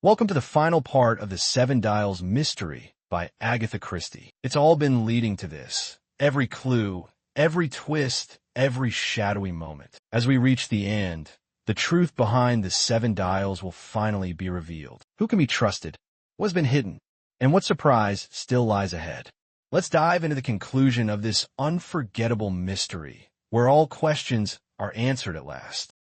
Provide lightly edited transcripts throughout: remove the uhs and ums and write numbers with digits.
Welcome to the final part of the Seven Dials Mystery by Agatha Christie. It's all been leading to this. Every clue, every twist, every shadowy moment. As we reach the end, the truth behind the seven dials will finally be revealed. Who can be trusted? What's been hidden? And what surprise still lies ahead? Let's dive into the conclusion of this unforgettable mystery, where all questions are answered at last.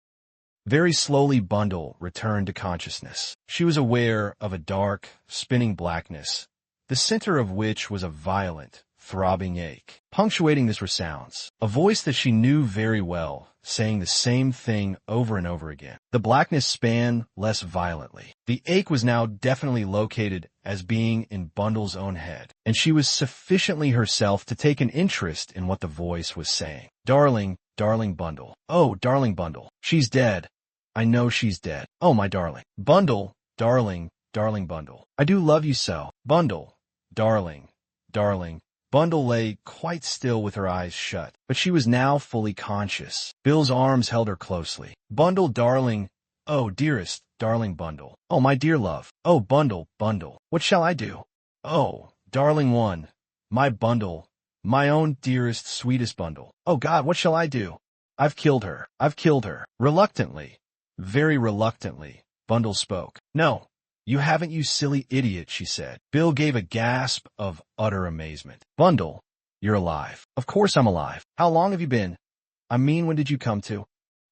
Very slowly, Bundle returned to consciousness. She was aware of a dark, spinning blackness, the center of which was a violent, throbbing ache. Punctuating this were sounds, a voice that she knew very well, saying the same thing over and over again. The blackness span less violently. The ache was now definitely located as being in Bundle's own head, and she was sufficiently herself to take an interest in what the voice was saying. Darling, darling Bundle. Oh, darling Bundle. She's dead. I know she's dead. Oh, my darling. Bundle, darling, darling Bundle. I do love you so. Bundle, darling, darling. Bundle lay quite still with her eyes shut, but she was now fully conscious. Bill's arms held her closely. Bundle, darling. Oh, dearest, darling Bundle. Oh, my dear love. Oh, Bundle, Bundle. What shall I do? Oh, darling one. My Bundle. My own dearest, sweetest Bundle. Oh, God, what shall I do? I've killed her. I've killed her. Reluctantly, very reluctantly, Bundle spoke. No, you haven't, you silly idiot, she said. Bill gave a gasp of utter amazement. Bundle, you're alive. Of course I'm alive. How long have you been? I mean, when did you come to?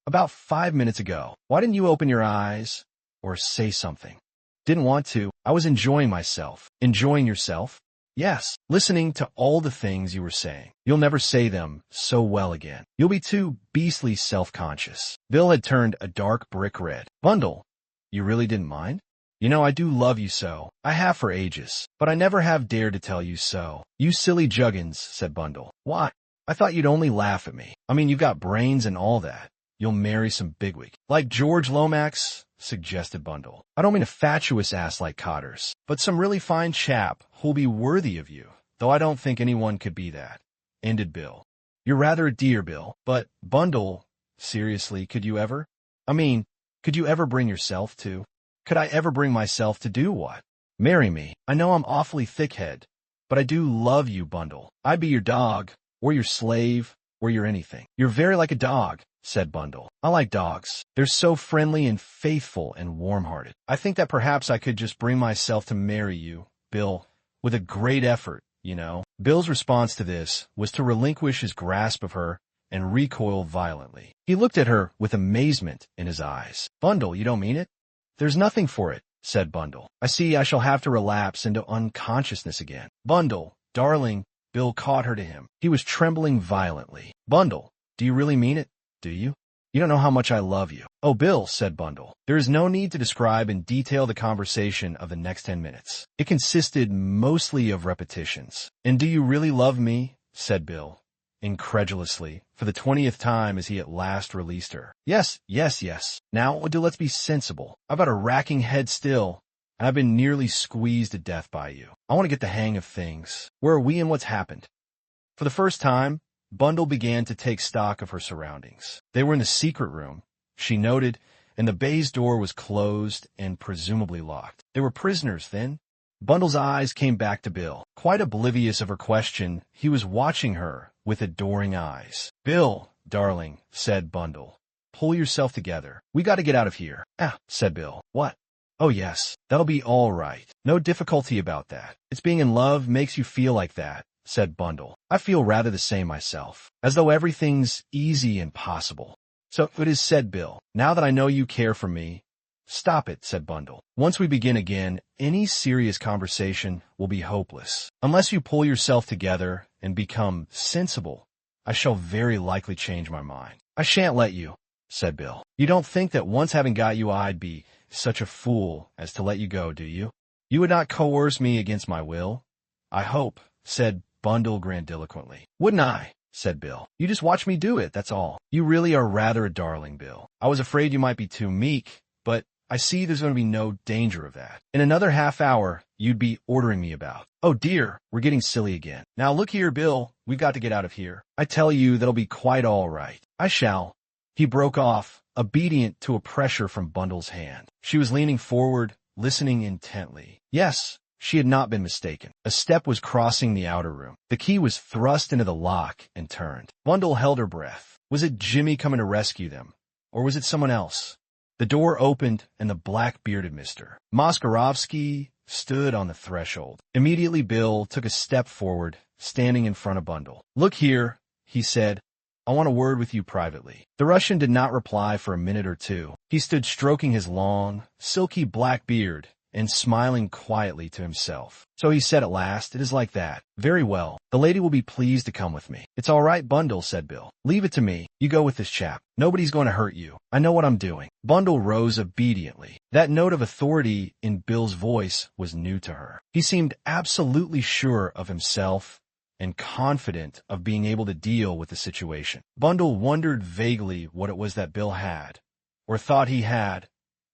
About 5 minutes ago. Why didn't you open your eyes or say something? Didn't want to. I was enjoying myself. Enjoying yourself? Yes, listening to all the things you were saying. You'll never say them so well again. You'll be too beastly self-conscious. Bill had turned a dark brick red. Bundle, you really didn't mind? You know, I do love you so. I have for ages, but I never have dared to tell you so. You silly juggins, said Bundle. Why? I thought you'd only laugh at me. I mean, you've got brains and all that. You'll marry some bigwig. Like George Lomax, suggested Bundle. I don't mean a fatuous ass like Cotter's, but some really fine chap who'll be worthy of you, though I don't think anyone could be that, ended Bill. You're rather a dear, Bill, but, Bundle, seriously, could you ever? I mean, could you ever bring yourself to? Could I ever bring myself to do what? Marry me. I know I'm awfully thick-head, but I do love you, Bundle. I'd be your dog, or your slave, or your anything. You're very like a dog, said Bundle. I like dogs. They're so friendly and faithful and warm-hearted. I think that perhaps I could just bring myself to marry you, Bill, with a great effort, you know. Bill's response to this was to relinquish his grasp of her and recoil violently. He looked at her with amazement in his eyes. Bundle, you don't mean it? There's nothing for it, said Bundle. I see I shall have to relapse into unconsciousness again. Bundle, darling, Bill caught her to him. He was trembling violently. Bundle, do you really mean it? Do you? You don't know how much I love you. Oh, Bill, said Bundle. There is no need to describe in detail the conversation of the next 10 minutes. It consisted mostly of repetitions. And do you really love me? Said Bill, incredulously, for the 20th time as he at last released her. Yes, yes, yes. Now, let's be sensible. I've got a racking head still, and I've been nearly squeezed to death by you. I want to get the hang of things. Where are we and what's happened? For the first time, Bundle began to take stock of her surroundings. They were in the secret room, she noted, and the baize door was closed and presumably locked. They were prisoners, then? Bundle's eyes came back to Bill. Quite oblivious of her question, he was watching her with adoring eyes. Bill, darling, said Bundle, pull yourself together. We got to get out of here. Ah, said Bill. What? Oh, yes, that'll be all right. No difficulty about that. It's being in love makes you feel like that, said Bundle. I feel rather the same myself, as though everything's easy and possible. So it is, said Bill. Now that I know you care for me. Stop it, said Bundle. Once we begin again, any serious conversation will be hopeless. Unless you pull yourself together and become sensible, I shall very likely change my mind. I shan't let you, said Bill. You don't think that once having got you I'd be such a fool as to let you go, do you? You would not coerce me against my will? I hope, said Bundle grandiloquently. Wouldn't I? Said Bill. You just watch me do it, that's all. You really are rather a darling, Bill. I was afraid you might be too meek, but I see there's going to be no danger of that. In another half hour, you'd be ordering me about. Oh dear, we're getting silly again. Now look here, Bill, we've got to get out of here. I tell you that'll be quite all right. I shall. He broke off, obedient to a pressure from Bundle's hand. She was leaning forward, listening intently. Yes, she had not been mistaken. A step was crossing the outer room. The key was thrust into the lock and turned. Bundle held her breath. Was it Jimmy coming to rescue them? Or was it someone else? The door opened, and the black-bearded Mr. Moskarovsky stood on the threshold. Immediately Bill took a step forward, standing in front of Bundle. "Look here," he said. "I want a word with you privately." The Russian did not reply for a minute or two. He stood stroking his long, silky black beard and smiling quietly to himself. So he said at last, "It is like that. Very well. The lady will be pleased to come with me." "It's all right, Bundle," said Bill. "Leave it to me. You go with this chap. Nobody's going to hurt you. I know what I'm doing." Bundle rose obediently. That note of authority in Bill's voice was new to her. He seemed absolutely sure of himself and confident of being able to deal with the situation. Bundle wondered vaguely what it was that Bill had, or thought he had,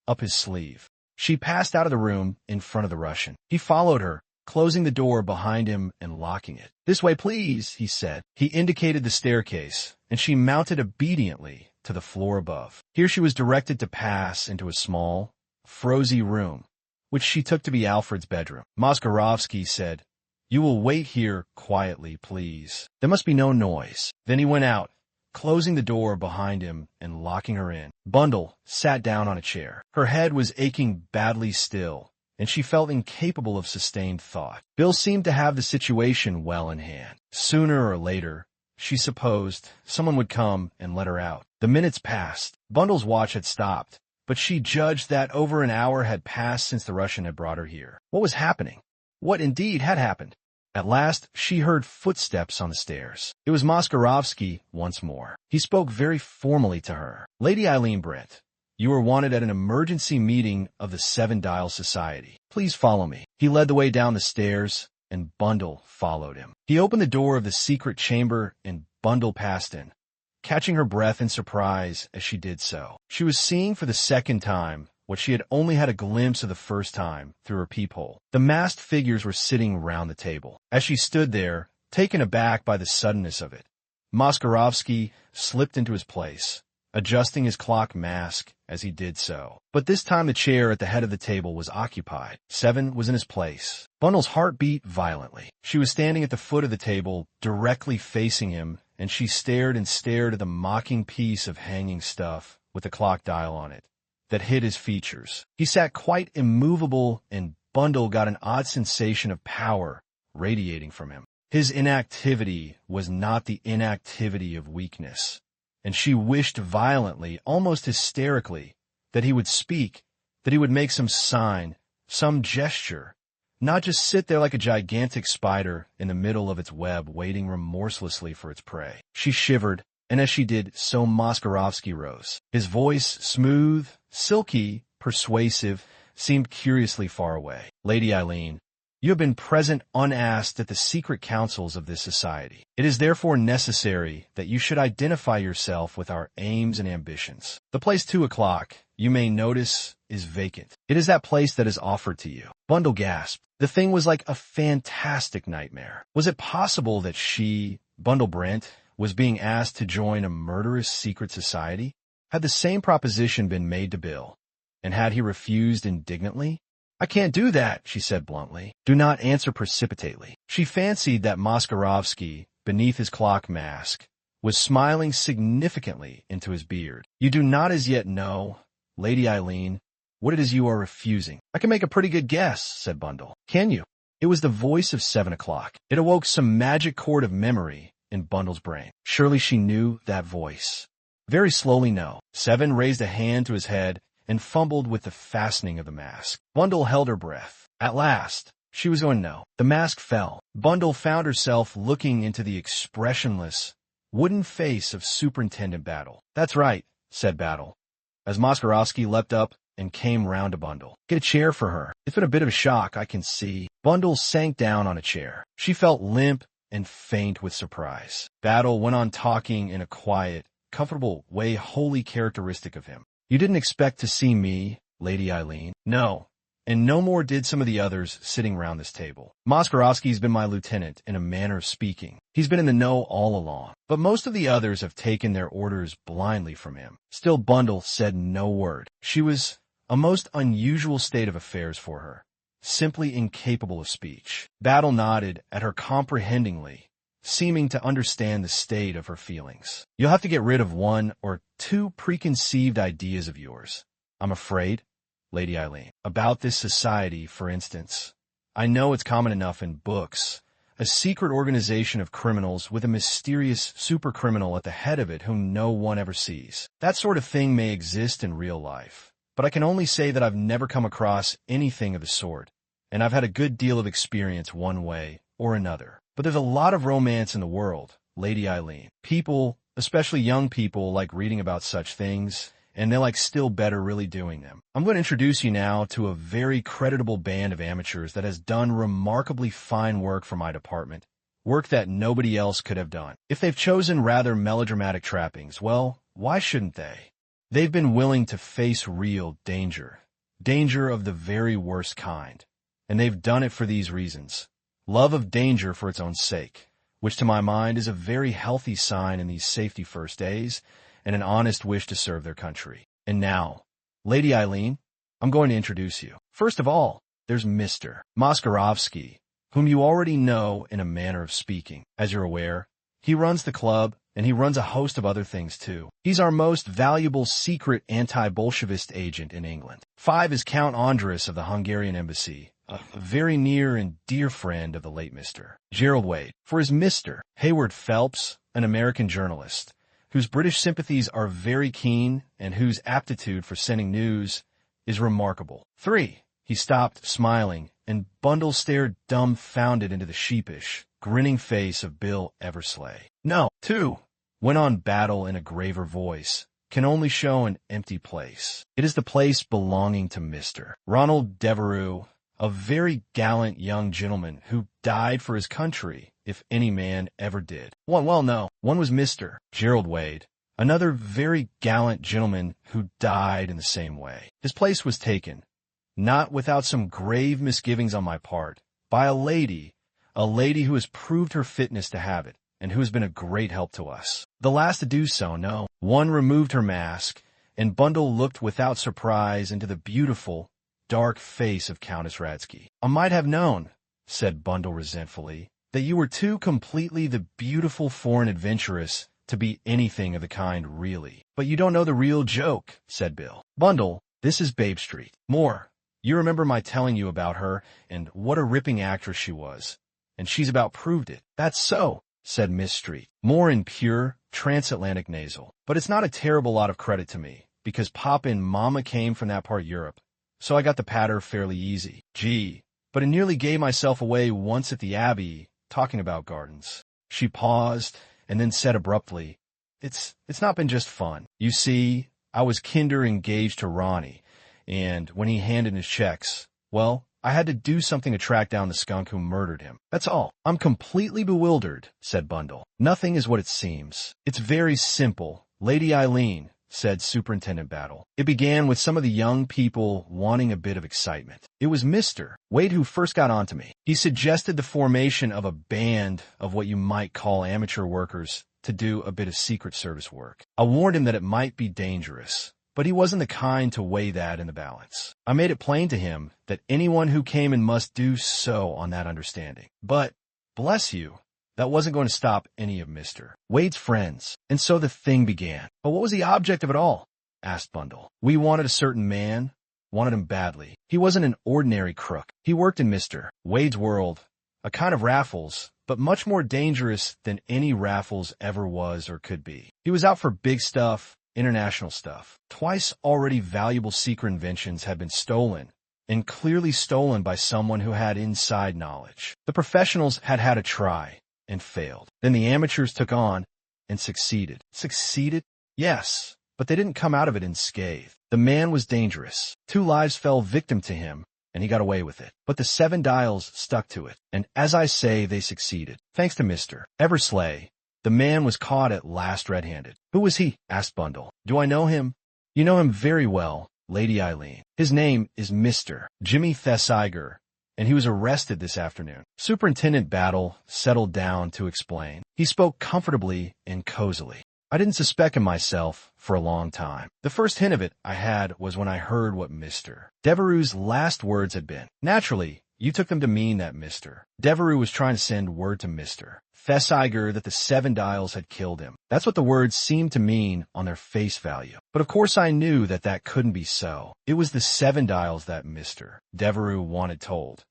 up his sleeve. She passed out of the room in front of the Russian. He followed her, closing the door behind him and locking it. "This way, please," he said. He indicated the staircase, and she mounted obediently to the floor above. Here she was directed to pass into a small, frosy room, which she took to be Alfred's bedroom. Moskarovsky said, "You will wait here quietly, please. There must be no noise." Then he went out, closing the door behind him and locking her in. Bundle sat down on a chair. Her head was aching badly still, and she felt incapable of sustained thought. Bill seemed to have the situation well in hand. Sooner or later, she supposed, someone would come and let her out. The minutes passed. Bundle's watch had stopped, but she judged that over an hour had passed since the Russian had brought her here. What was happening? What indeed had happened? At last, she heard footsteps on the stairs. It was Moskarovsky once more. He spoke very formally to her. "Lady Eileen Brent, you are wanted at an emergency meeting of the Seven Dial Society. Please follow me." He led the way down the stairs, and Bundle followed him. He opened the door of the secret chamber, and Bundle passed in, catching her breath in surprise as she did so. She was seeing for the second time what she had only had a glimpse of the first time through her peephole. The masked figures were sitting round the table. As she stood there, taken aback by the suddenness of it, Moskarovsky slipped into his place, adjusting his clock mask as he did so. But this time the chair at the head of the table was occupied. Seven was in his place. Bundle's heart beat violently. She was standing at the foot of the table, directly facing him, and she stared and stared at the mocking piece of hanging stuff with the clock dial on it that hid his features. He sat quite immovable, and Bundle got an odd sensation of power radiating from him. His inactivity was not the inactivity of weakness, and she wished violently, almost hysterically, that he would speak, that he would make some sign, some gesture, not just sit there like a gigantic spider in the middle of its web waiting remorselessly for its prey. She shivered, and as she did, so Moskarovsky rose. His voice, smooth, silky, persuasive, seemed curiously far away. "Lady Eileen, you have been present unasked at the secret councils of this society. It is therefore necessary that you should identify yourself with our aims and ambitions. The place 2 o'clock, you may notice, is vacant. It is that place that is offered to you." Bundle gasped. The thing was like a fantastic nightmare. Was it possible that she, Bundle Brent, was being asked to join a murderous secret society? Had the same proposition been made to Bill, and had he refused indignantly? "I can't do that," she said bluntly. "Do not answer precipitately." She fancied that Moskarovsky, beneath his clock mask, was smiling significantly into his beard. "You do not as yet know, Lady Eileen, what it is you are refusing." "I can make a pretty good guess," said Bundle. "Can you?" It was the voice of 7 o'clock. It awoke some magic chord of memory in Bundle's brain. Surely she knew that voice. Very slowly, no. 7 raised a hand to his head and fumbled with the fastening of the mask. Bundle held her breath. At last, she was going no. The mask fell. Bundle found herself looking into the expressionless, wooden face of Superintendent Battle. "That's right," said Battle, as Moskarovsky leapt up and came round to Bundle. "Get a chair for her. It's been a bit of a shock, I can see." Bundle sank down on a chair. She felt limp and faint with surprise. Battle went on talking in a quiet, comfortable way wholly characteristic of him. "You didn't expect to see me, Lady Eileen?" "No, and no more did some of the others sitting round this table. Moskarovsky's been my lieutenant, in a manner of speaking. He's been in the know all along. But most of the others have taken their orders blindly from him." Still Bundle said no word. She was A most unusual state of affairs for her, simply incapable of speech. Battle nodded at her comprehendingly, seeming to understand the state of her feelings. You'll have to get rid of one or two preconceived ideas of yours, I'm afraid, Lady Eileen. About this society, for instance. I know it's common enough in books. A secret organization of criminals with a mysterious supercriminal at the head of it whom no one ever sees. That sort of thing may exist in real life, but I can only say that I've never come across anything of the sort, and I've had a good deal of experience one way or another. But there's a lot of romance in the world, Lady Eileen. People, especially young people, like reading about such things, and they like still better really doing them. I'm going to introduce you now to a very creditable band of amateurs that has done remarkably fine work for my department, work that nobody else could have done. If they've chosen rather melodramatic trappings, well, why shouldn't they? They've been willing to face real danger, danger of the very worst kind, and they've done it for these reasons. Love of danger for its own sake, which to my mind is a very healthy sign in these safety-first days, and an honest wish to serve their country. And now, Lady Eileen, I'm going to introduce you. First of all, there's Mr. Moskarovsky, whom you already know in a manner of speaking. As you're aware, he runs the club, and he runs a host of other things too. He's our most valuable secret anti-Bolshevist agent in England. 5 is Count Andres of the Hungarian embassy, a very near and dear friend of the late Mr. Gerald Wade. For his Mr. Hayward Phelps, an American journalist, whose British sympathies are very keen and whose aptitude for sending news is remarkable. 3, he stopped, smiling, and Bundle stared dumbfounded into the sheepish, grinning face of Bill Eversley. No. 2, went on Battle in a graver voice, can only show an empty place. It is the place belonging to Mr. Ronald Devereux, a very gallant young gentleman who died for his country, if any man ever did. One was Mr. Gerald Wade, another very gallant gentleman who died in the same way. His place was taken, not without some grave misgivings on my part, by a lady who has proved her fitness to have it, and who has been a great help to us. The last to do so, no. One removed her mask, and Bundle looked without surprise into the beautiful, dark face of Countess Radsky. I might have known, said Bundle resentfully, that you were too completely the beautiful foreign adventuress to be anything of the kind really. But you don't know the real joke, said Bill. Bundle, this is Babe Street. More, you remember my telling you about her and what a ripping actress she was. And she's about proved it. That's so, said Miss Street, more in pure, transatlantic nasal. But it's not a terrible lot of credit to me, because Papa and Mama came from that part of Europe, so I got the patter fairly easy. Gee, but I nearly gave myself away once at the Abbey, talking about gardens. She paused, and then said abruptly, It's not been just fun. You see, I was kinder engaged to Ronnie, and when he handed his checks, well, I had to do something to track down the skunk who murdered him. That's all. I'm completely bewildered, said Bundle. Nothing is what it seems. It's very simple, Lady Eileen, said Superintendent Battle. It began with some of the young people wanting a bit of excitement. It was Mr. Wade who first got onto me. He suggested the formation of a band of what you might call amateur workers to do a bit of Secret Service work. I warned him that it might be dangerous, but he wasn't the kind to weigh that in the balance. I made it plain to him that anyone who came in must do so on that understanding. But, bless you, that wasn't going to stop any of Mr. Wade's friends, and so the thing began. But what was the object of it all? Asked Bundle. We wanted a certain man, wanted him badly. He wasn't an ordinary crook. He worked in Mr. Wade's world, a kind of Raffles, but much more dangerous than any Raffles ever was or could be. He was out for big stuff, international stuff. Twice already valuable secret inventions had been stolen, and clearly stolen by someone who had inside knowledge. The professionals had had a try, and failed. Then the amateurs took on, and succeeded. Succeeded? Yes, but they didn't come out of it unscathed. The man was dangerous. 2 lives fell victim to him, and he got away with it. But the 7 Dials stuck to it, and as I say, they succeeded. Thanks to Mr. Eversley, the man was caught at last red-handed. Who was he? Asked Bundle. Do I know him? You know him very well, Lady Eileen. His name is Mr. Jimmy Thesiger, and he was arrested this afternoon. Superintendent Battle settled down to explain. He spoke comfortably and cozily. I didn't suspect him myself for a long time. The first hint of it I had was when I heard what Mr. Devereux's last words had been. Naturally, you took them to mean that Mr. Devereux was trying to send word to Mr. Thesiger that the Seven Dials had killed him. That's what the words seemed to mean on their face value. But of course I knew that that couldn't be so. It was the Seven Dials that Mr. Devereux wanted told.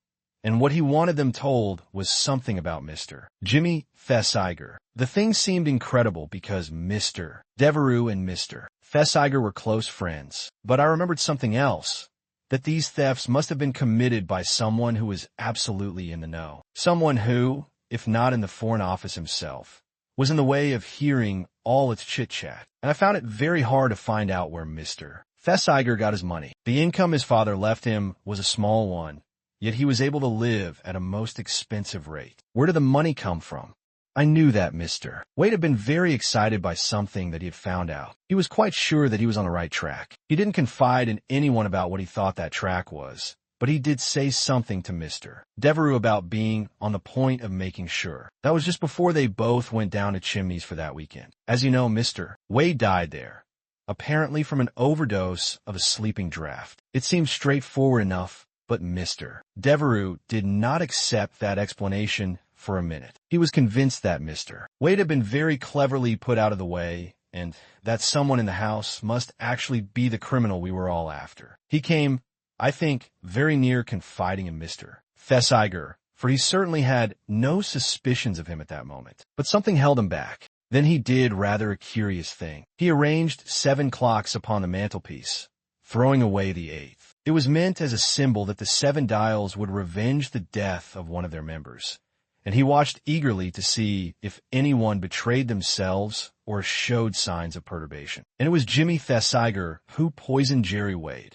And what he wanted them told was something about Mr. Jimmy Thesiger. The thing seemed incredible because Mr. Devereux and Mr. Thesiger were close friends. But I remembered something else. That these thefts must have been committed by someone who was absolutely in the know. Someone who, if not in the Foreign Office himself, was in the way of hearing all its chit-chat. And I found it very hard to find out where Mr. Thesiger got his money. The income his father left him was a small one, yet he was able to live at a most expensive rate. Where did the money come from? I knew that Mr. Wade had been very excited by something that he had found out. He was quite sure that he was on the right track. He didn't confide in anyone about what he thought that track was, but he did say something to Mr. Devereux about being on the point of making sure. That was just before they both went down to Chimneys for that weekend. As you know, Mr. Wade died there, apparently from an overdose of a sleeping draft. It seemed straightforward enough, but Mr. Devereux did not accept that explanation for a minute. He was convinced that Mr. Wade had been very cleverly put out of the way, and that someone in the house must actually be the criminal we were all after. He came, I think, very near confiding in Mr. Thesiger, for he certainly had no suspicions of him at that moment. But something held him back. Then he did rather a curious thing. He arranged 7 clocks upon the mantelpiece, throwing away the 8th. It was meant as a symbol that the Seven Dials would revenge the death of one of their members. And he watched eagerly to see if anyone betrayed themselves or showed signs of perturbation. And it was Jimmy Thesiger who poisoned Jerry Wade.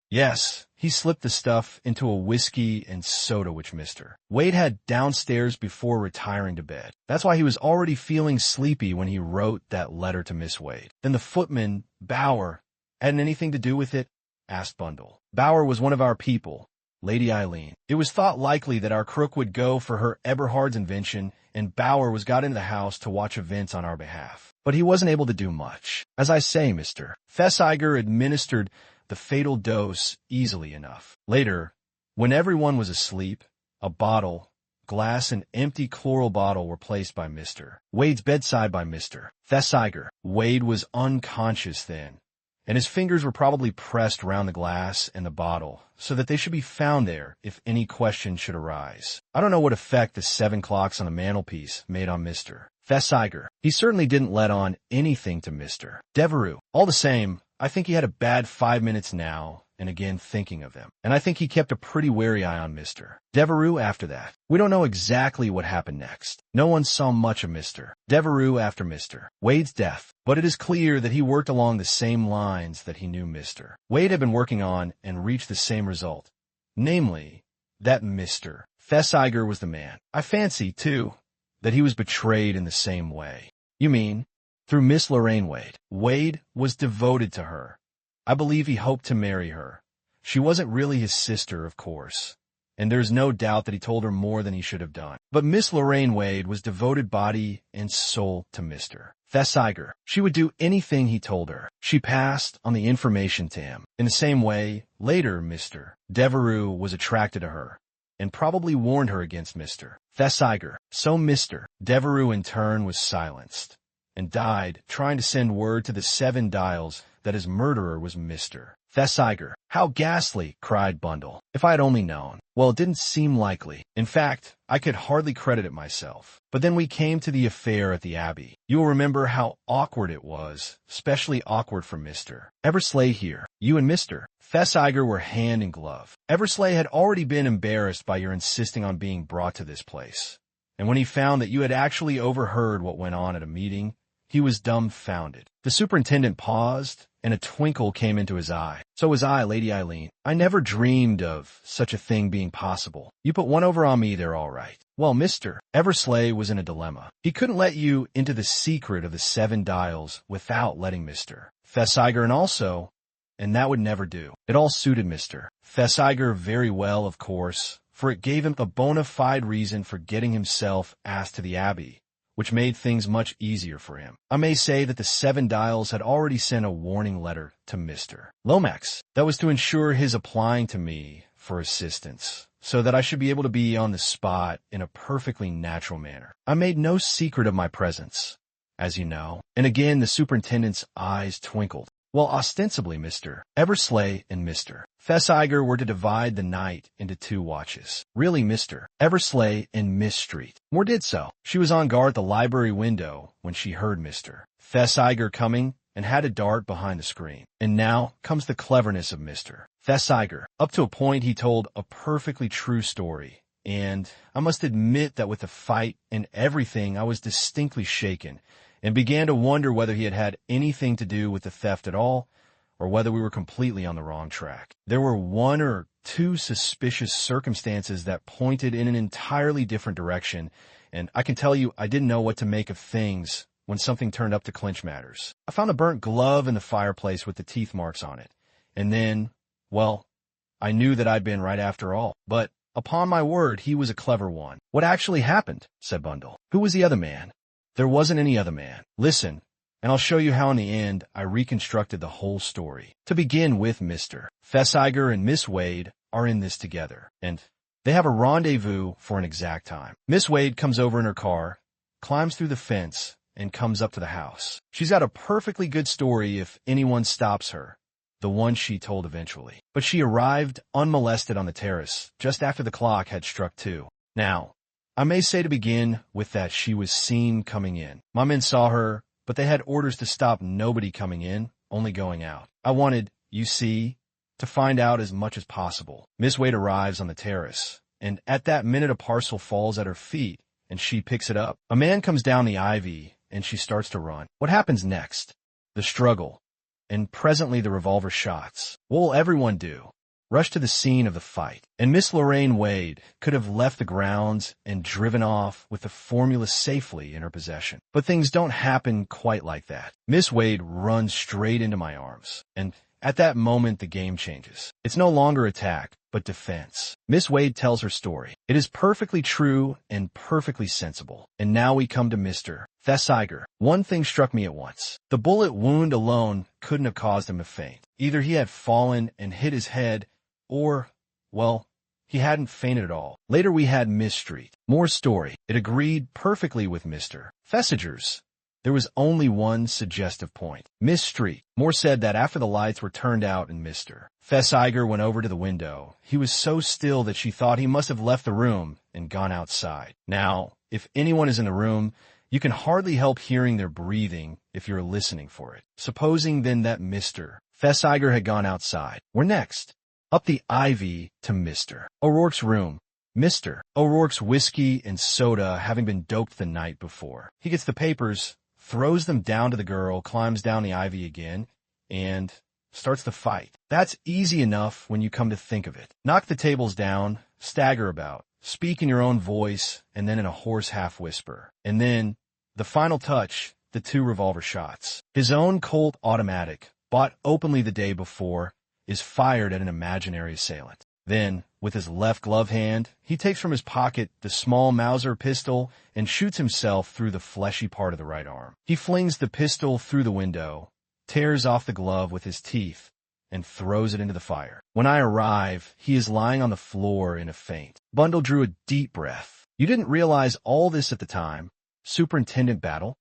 Yes, he slipped the stuff into a whiskey and soda which Mr. Wade had downstairs before retiring to bed. That's why he was already feeling sleepy when he wrote that letter to Miss Wade. Then the footman, Bauer, hadn't anything to do with it? Asked Bundle. Bauer was one of our people, Lady Eileen. It was thought likely that our crook would go for her Eberhard's invention, and Bauer was got into the house to watch events on our behalf. But he wasn't able to do much. As I say, Mr. Thesiger administered the fatal dose easily enough. Later, when everyone was asleep, a bottle, glass, and empty chloral bottle were placed by Mr. Wade's bedside by Mr. Thesiger. Wade was unconscious then, and his fingers were probably pressed round the glass and the bottle, so that they should be found there if any question should arise. I don't know what effect the 7 clocks on the mantelpiece made on Mr. Thesiger. He certainly didn't let on anything to Mr. Devereux. All the same, I think he had a bad 5 minutes now and again thinking of them. And I think he kept a pretty wary eye on Mr. Devereux after that. We don't know exactly what happened next. No one saw much of Mr. Devereux after Mr. Wade's death, but it is clear that he worked along the same lines that he knew Mr. Wade had been working on and reached the same result, namely, that Mr. Thesiger was the man. I fancy, too, that he was betrayed in the same way. You mean, through Miss Lorraine Wade. Wade was devoted to her. I believe he hoped to marry her. She wasn't really his sister, of course, and there's no doubt that he told her more than he should have done. But Miss Lorraine Wade was devoted body and soul to Mr. Thesiger. She would do anything he told her. She passed on the information to him. In the same way, later Mr. Devereux was attracted to her, and probably warned her against Mr. Thesiger. So Mr. Devereux in turn was silenced, and died trying to send word to the Seven Dials that his murderer was Mr. Thesiger. How ghastly, cried Bundle. If I had only known. Well, it didn't seem likely. In fact, I could hardly credit it myself. But then we came to the affair at the Abbey. You will remember how awkward it was, especially awkward for Mr. Eversley here. You and Mr. Thesiger were hand in glove. Eversley had already been embarrassed by your insisting on being brought to this place. And when he found that you had actually overheard what went on at a meeting, he was dumbfounded. The superintendent paused, and a twinkle came into his eye. So was I, Lady Eileen. I never dreamed of such a thing being possible. You put one over on me there all right. Well, Mr. Eversley was in a dilemma. He couldn't let you into the secret of the Seven Dials without letting Mr. Thesiger in also, and that would never do. It all suited Mr. Thesiger very well, of course, for it gave him a bona fide reason for getting himself asked to the Abbey, which made things much easier for him. I may say that the 7 Dials had already sent a warning letter to Mr. Lomax that was to ensure his applying to me for assistance, so that I should be able to be on the spot in a perfectly natural manner. I made no secret of my presence, as you know, and again the superintendent's eyes twinkled. Well, ostensibly Mr. Eversley and Mr. Thesiger were to divide the night into 2 watches. Really, Mr. Eversley and Miss Street Moore did so. She was on guard at the library window when she heard Mr. Thesiger coming and had a dart behind the screen. And now comes the cleverness of Mr. Thesiger. Up to a point, he told a perfectly true story. And I must admit that with the fight and everything, I was distinctly shaken and began to wonder whether he had had anything to do with the theft at all, or whether we were completely on the wrong track. There were 1 or 2 suspicious circumstances that pointed in an entirely different direction, and I can tell you I didn't know what to make of things when something turned up to clinch matters. I found a burnt glove in the fireplace with the teeth marks on it, and then, well, I knew that I'd been right after all, but upon my word, he was a clever one. What actually happened? Said Bundle. Who was the other man? There wasn't any other man. Listen, and I'll show you how in the end I reconstructed the whole story. To begin with, Mr. Thesiger and Miss Wade are in this together, and they have a rendezvous for an exact time. Miss Wade comes over in her car, climbs through the fence, and comes up to the house. She's got a perfectly good story if anyone stops her, the one she told eventually. But she arrived unmolested on the terrace just after the clock had struck 2. Now, I may say to begin with that she was seen coming in. My men saw her, but they had orders to stop nobody coming in, only going out. I wanted, you see, to find out as much as possible. Miss Wade arrives on the terrace, and at that minute a parcel falls at her feet, and she picks it up. A man comes down the ivy, and she starts to run. What happens next? The struggle, and presently the revolver shots. What will everyone do? Rush to the scene of the fight. And Miss Lorraine Wade could have left the grounds and driven off with the formula safely in her possession. But things don't happen quite like that. Miss Wade runs straight into my arms, and at that moment the game changes. It's no longer attack, but defense. Miss Wade tells her story. It is perfectly true and perfectly sensible. And now we come to Mr. Thesiger. One thing struck me at once. The bullet wound alone couldn't have caused him to faint. Either he had fallen and hit his head, or, well, he hadn't fainted at all. Later we had Miss Street. More story. It agreed perfectly with Mr. Thesiger's. There was only one suggestive point. Miss Street. Moore said that after the lights were turned out and Mr. Thesiger went over to the window, he was so still that she thought he must have left the room and gone outside. Now, if anyone is in the room, you can hardly help hearing their breathing if you're listening for it. Supposing then that Mr. Thesiger had gone outside. Where next? Up the ivy to Mr. O'Rourke's room. Mr. O'Rourke's whiskey and soda having been doped the night before. He gets the papers, throws them down to the girl, climbs down the ivy again, and starts the fight. That's easy enough when you come to think of it. Knock the tables down, stagger about, speak in your own voice, and then in a hoarse half-whisper. And then, the final touch, the 2 revolver shots. His own Colt automatic, bought openly the day before, is fired at an imaginary assailant. Then, with his left glove hand, he takes from his pocket the small Mauser pistol and shoots himself through the fleshy part of the right arm. He flings the pistol through the window, tears off the glove with his teeth, and throws it into the fire. When I arrive, he is lying on the floor in a faint. Bundle drew a deep breath. You didn't realize all this at the time? Superintendent Battle?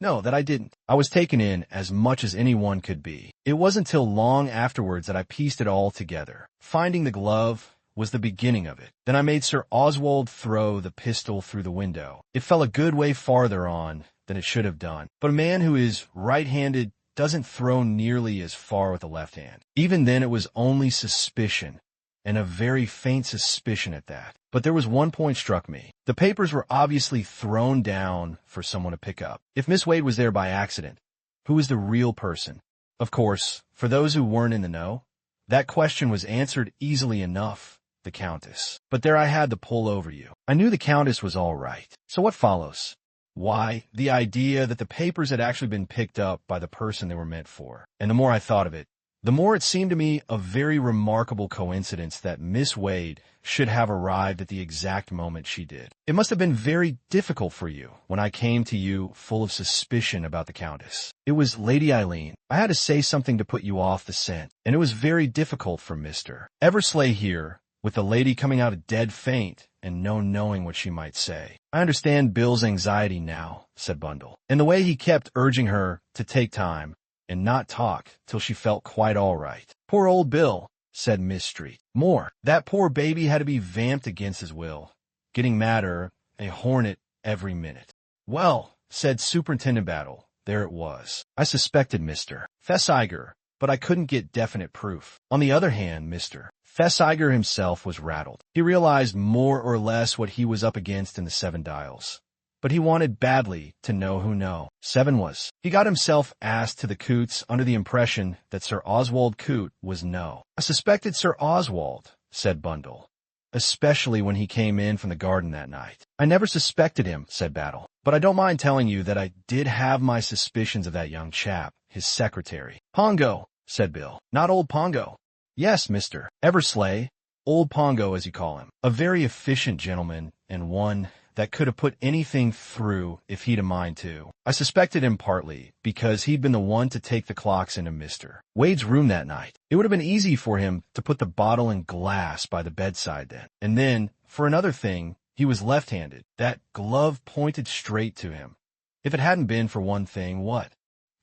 No, that I didn't. I was taken in as much as anyone could be. It wasn't till long afterwards that I pieced it all together. Finding the glove was the beginning of it. Then I made Sir Oswald throw the pistol through the window. It fell a good way farther on than it should have done. But a man who is right-handed doesn't throw nearly as far with the left hand. Even then it was only suspicion, and a very faint suspicion at that. But there was one point struck me. The papers were obviously thrown down for someone to pick up. If Miss Wade was there by accident, who was the real person? Of course, for those who weren't in the know, that question was answered easily enough, the Countess. But there I had the pull over you. I knew the Countess was all right. So what follows? Why, the idea that the papers had actually been picked up by the person they were meant for. And the more I thought of it, the more it seemed to me a very remarkable coincidence that Miss Wade should have arrived at the exact moment she did. It must have been very difficult for you when I came to you full of suspicion about the Countess. It was Lady Eileen. I had to say something to put you off the scent, and it was very difficult for Mr. Eversley here, with the lady coming out a dead faint and no knowing what she might say. I understand Bill's anxiety now, said Bundle, and the way he kept urging her to take time and not talk till she felt quite all right. Poor old Bill, said Miss Street. More. That poor baby had to be vamped against his will, getting madder, a hornet every minute. Well, said Superintendent Battle, there it was. I suspected Mr. Thesiger, but I couldn't get definite proof. On the other hand, Mr. Thesiger himself was rattled. He realized more or less what he was up against in the Seven Dials, but he wanted badly to know who No. 7 was. He got himself asked to the Coots under the impression that Sir Oswald Coote was No. I suspected Sir Oswald, said Bundle, especially when he came in from the garden that night. I never suspected him, said Battle, but I don't mind telling you that I did have my suspicions of that young chap, his secretary. Pongo, said Bill. Not old Pongo. Yes, Mr. Eversley, old Pongo as you call him. A very efficient gentleman, and one that could have put anything through if he'd a mind to. I suspected him partly because he'd been the one to take the clocks into Mr. Wade's room that night. It would have been easy for him to put the bottle and glass by the bedside then. And then, for another thing, he was left-handed. That glove pointed straight to him. If it hadn't been for one thing, what?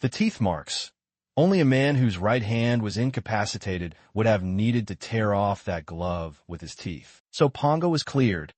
The teeth marks. Only a man whose right hand was incapacitated would have needed to tear off that glove with his teeth. So Pongo was cleared,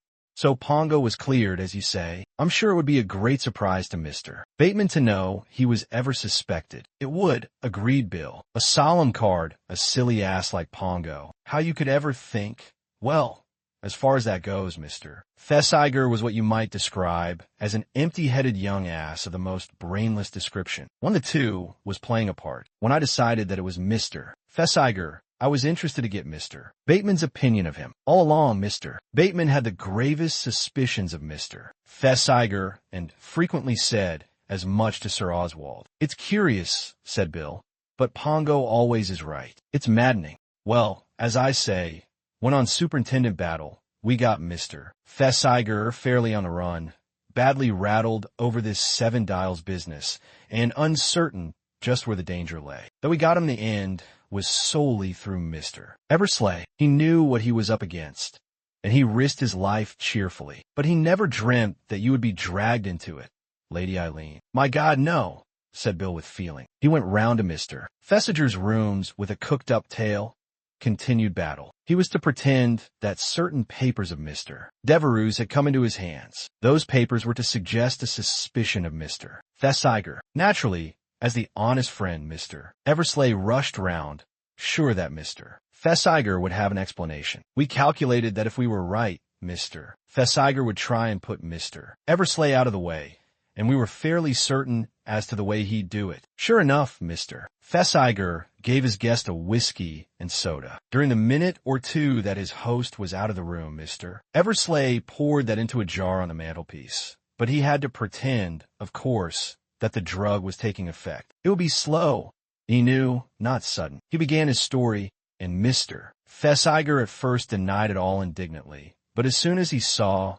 as you say. I'm sure it would be a great surprise to Mr. Bateman to know he was ever suspected. It would, agreed Bill. A solemn card, a silly ass like Pongo. How you could ever think? Well, as far as that goes, Mr. Thesiger was what you might describe as an empty-headed young ass of the most brainless description. One of the two was playing a part. When I decided that it was Mr. Thesiger, I was interested to get Mr. Bateman's opinion of him. All along, Mr. Bateman had the gravest suspicions of Mr. Thesiger and frequently said as much to Sir Oswald. It's curious, said Bill, but Pongo always is right. It's maddening. Well, as I say, when on Superintendent Battle, we got Mr. Thesiger fairly on the run, badly rattled over this Seven Dials business, and uncertain just where the danger lay. Though we got him in the end was solely through Mr. Eversley. He knew what he was up against, and he risked his life cheerfully. But he never dreamt that you would be dragged into it, Lady Eileen. My God, no, said Bill with feeling. He went round to Mr. Thesiger's rooms with a cooked-up tale, continued Battle. He was to pretend that certain papers of Mr. Devereux's had come into his hands. Those papers were to suggest a suspicion of Mr. Thesiger. Naturally, as the honest friend, Mr. Eversley rushed round, sure that Mr. Thesiger would have an explanation. We calculated that if we were right, Mr. Thesiger would try and put Mr. Eversley out of the way, and we were fairly certain as to the way he'd do it. Sure enough, Mr. Thesiger gave his guest a whiskey and soda. During the minute or two that his host was out of the room, Mr. Eversley poured that into a jar on the mantelpiece. But he had to pretend, of course, that the drug was taking effect. It would be slow, he knew, not sudden. He began his story, and Mr. Thesiger at first denied it all indignantly. But as soon as he saw,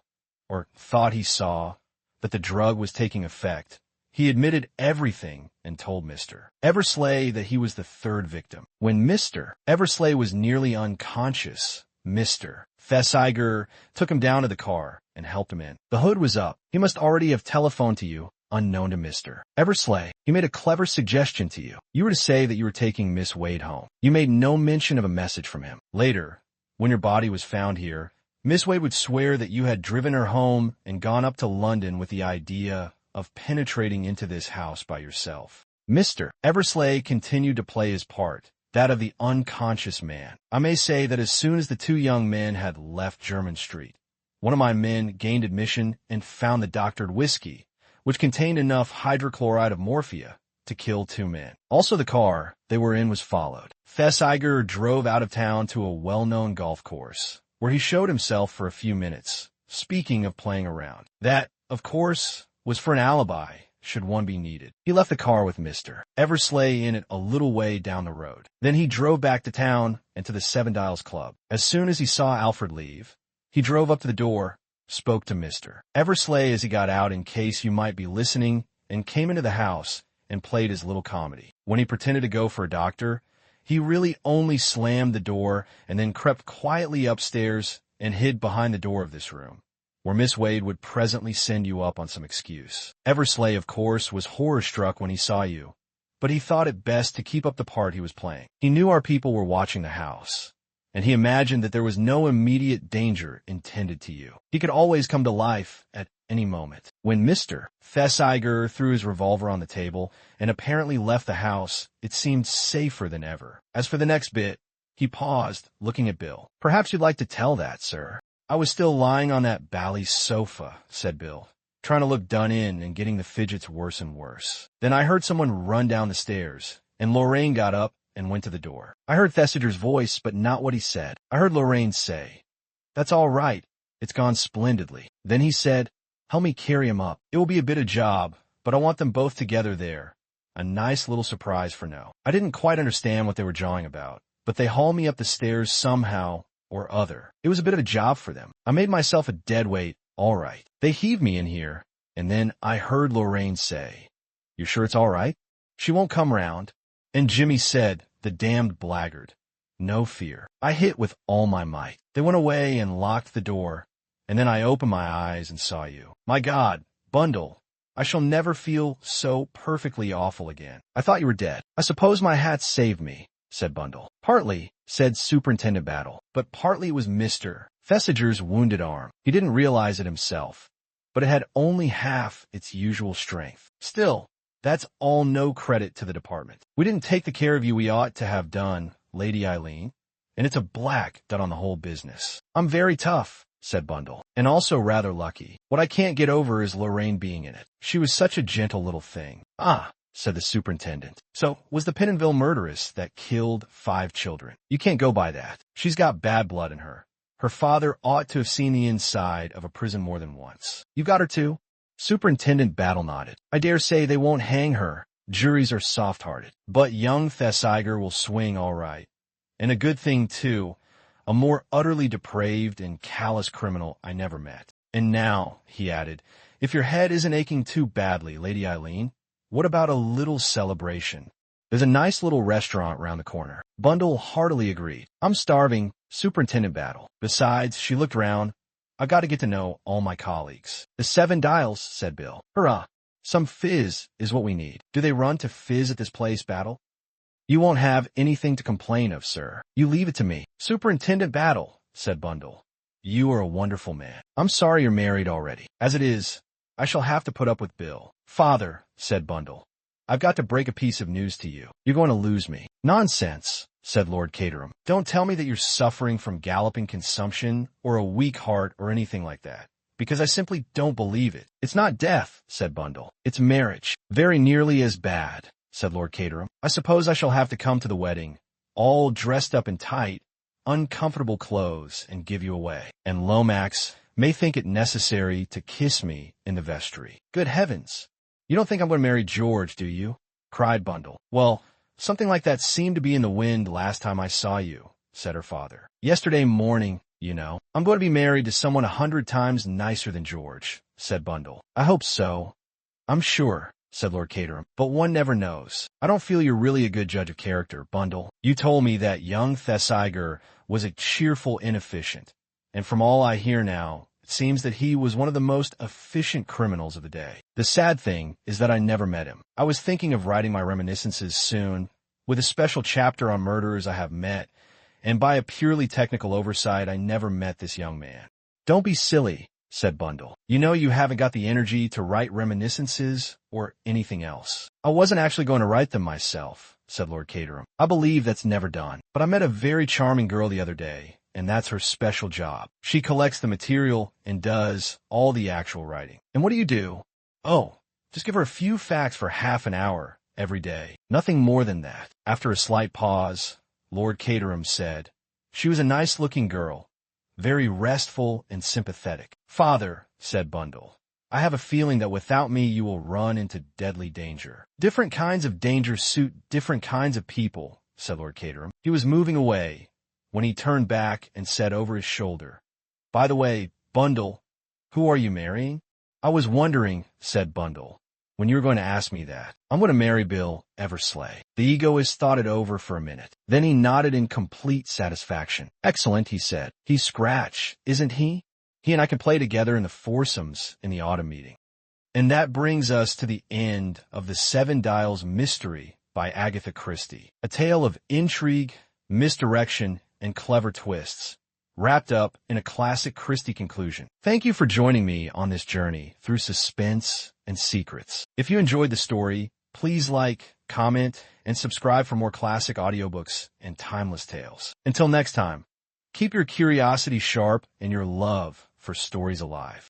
or thought he saw, that the drug was taking effect, he admitted everything and told Mr. Eversley that he was the third victim. When Mr. Eversley was nearly unconscious, Mr. Thesiger took him down to the car and helped him in. The hood was up. He must already have telephoned to you, unknown to Mr. Eversley. He made a clever suggestion to you. You were to say that you were taking Miss Wade home. You made no mention of a message from him. Later, when your body was found here, Miss Wade would swear that you had driven her home and gone up to London with the idea of penetrating into this house by yourself. Mr. Eversley continued to play his part, that of the unconscious man. I may say that as soon as the two young men had left Jermyn Street, one of my men gained admission and found the doctored whiskey, which contained enough hydrochloride of morphia to kill 2 men. Also the car they were in was followed. Thesiger drove out of town to a well-known golf course, where he showed himself for a few minutes, speaking of playing around. That, of course, was for an alibi, should one be needed. He left the car with Mr. Eversley in it a little way down the road. Then he drove back to town and to the Seven Dials Club. As soon as he saw Alfred leave, he drove up to the door, spoke to Mr. Eversley as he got out in case you might be listening, and came into the house and played his little comedy. When he pretended to go for a doctor, he really only slammed the door and then crept quietly upstairs and hid behind the door of this room, where Miss Wade would presently send you up on some excuse. Eversley, of course, was horror-struck when he saw you, but he thought it best to keep up the part he was playing. He knew our people were watching the house, and he imagined that there was no immediate danger intended to you. He could always come to life at any moment. When Mr. Thesiger threw his revolver on the table and apparently left the house, it seemed safer than ever. As for the next bit, he paused, looking at Bill. "Perhaps you'd like to tell that, sir." "I was still lying on that bally sofa," said Bill, trying to look done in and getting the fidgets worse and worse. "Then I heard someone run down the stairs, and Lorraine got up and went to the door. I heard Thesiger's voice, but not what he said. I heard Lorraine say, 'That's all right. It's gone splendidly.' Then he said, 'Help me carry him up. It will be a bit of job, but I want them both together there.' A nice little surprise for no. I didn't quite understand what they were jawing about, but they hauled me up the stairs somehow or other. It was a bit of a job for them. I made myself a dead weight, all right. They heaved me in here, and then I heard Lorraine say, 'You're sure it's all right? She won't come round.' And Jimmy said, 'The damned blackguard. No fear.' I hit with all my might. They went away and locked the door, and then I opened my eyes and saw you. My God, Bundle, I shall never feel so perfectly awful again. I thought you were dead. I suppose my hat saved me," said Bundle. "Partly," said Superintendent Battle, "but partly it was Mr. Thesiger's wounded arm. He didn't realize it himself, but it had only half its usual strength. Still, that's all no credit to the department. We didn't take the care of you we ought to have done, Lady Eileen, and it's a black done on the whole business." "I'm very tough," said Bundle, "and also rather lucky. What I can't get over is Lorraine being in it. She was such a gentle little thing." "Ah," said the superintendent. "So, was the Pentonville murderess that killed 5 children. You can't go by that. She's got bad blood in her. Her father ought to have seen the inside of a prison more than once. You got her too?" Superintendent Battle nodded. "I dare say they won't hang her. Juries are soft-hearted. But young Thesiger will swing all right. And a good thing, too. A more utterly depraved and callous criminal I never met. And now," he added, "if your head isn't aching too badly, Lady Eileen, what about a little celebration? There's a nice little restaurant round the corner." Bundle heartily agreed. "I'm starving, Superintendent Battle. Besides," she looked round, "I've got to get to know all my colleagues." "The 7 Dials," said Bill. "Hurrah! Some fizz is what we need. Do they run to fizz at this place, Battle?" "You won't have anything to complain of, sir. You leave it to me." "Superintendent Battle," said Bundle, "you are a wonderful man. I'm sorry you're married already. As it is, I shall have to put up with Bill." "Father," said Bundle, "I've got to break a piece of news to you. You're going to lose me." "Nonsense," said Lord Caterham. "Don't tell me that you're suffering from galloping consumption or a weak heart or anything like that, because I simply don't believe it." "It's not death," said Bundle. "It's marriage." "Very nearly as bad," said Lord Caterham. "I suppose I shall have to come to the wedding, all dressed up in tight, uncomfortable clothes, and give you away. And Lomax may think it necessary to kiss me in the vestry." "Good heavens! You don't think I'm going to marry George, do you?" cried Bundle. "Well, something like that seemed to be in the wind last time I saw you," said her father. "Yesterday morning, you know." "I'm going to be married to someone 100 times nicer than George," said Bundle. "I hope so. I'm sure," said Lord Caterham, "but one never knows. I don't feel you're really a good judge of character, Bundle. You told me that young Thesiger was a cheerful inefficient, and from all I hear now, it seems that he was one of the most efficient criminals of the day. The sad thing is that I never met him. I was thinking of writing my reminiscences soon, with a special chapter on murderers I have met, and by a purely technical oversight, I never met this young man." "Don't be silly," said Bundle. "You know you haven't got the energy to write reminiscences or anything else." "I wasn't actually going to write them myself," said Lord Caterham. "I believe that's never done. But I met a very charming girl the other day, and that's her special job. She collects the material and does all the actual writing." "And what do you do?" "Oh, just give her a few facts for half an hour every day. Nothing more than that." After a slight pause, Lord Caterham said, "She was a nice-looking girl, very restful and sympathetic." "Father," said Bundle, I have a feeling that without me you will run into deadly danger. Different kinds of danger suit different kinds of people, said Lord Caterham. He was moving away when he turned back and said over his shoulder, By the way, Bundle, who are you marrying? I was wondering, said Bundle, when you were going to ask me that. I'm going to marry Bill Eversley. The egoist thought it over for a minute. Then he nodded in complete satisfaction. Excellent, he said. He's Scratch, isn't he? He and I can play together in the foursomes in the autumn meeting. And that brings us to the end of The Seven Dials Mystery by Agatha Christie, a tale of intrigue, misdirection, and clever twists, wrapped up in a classic Christie conclusion. Thank you for joining me on this journey through suspense and secrets. If you enjoyed the story, please like, comment, and subscribe for more classic audiobooks and timeless tales. Until next time, keep your curiosity sharp and your love for stories alive.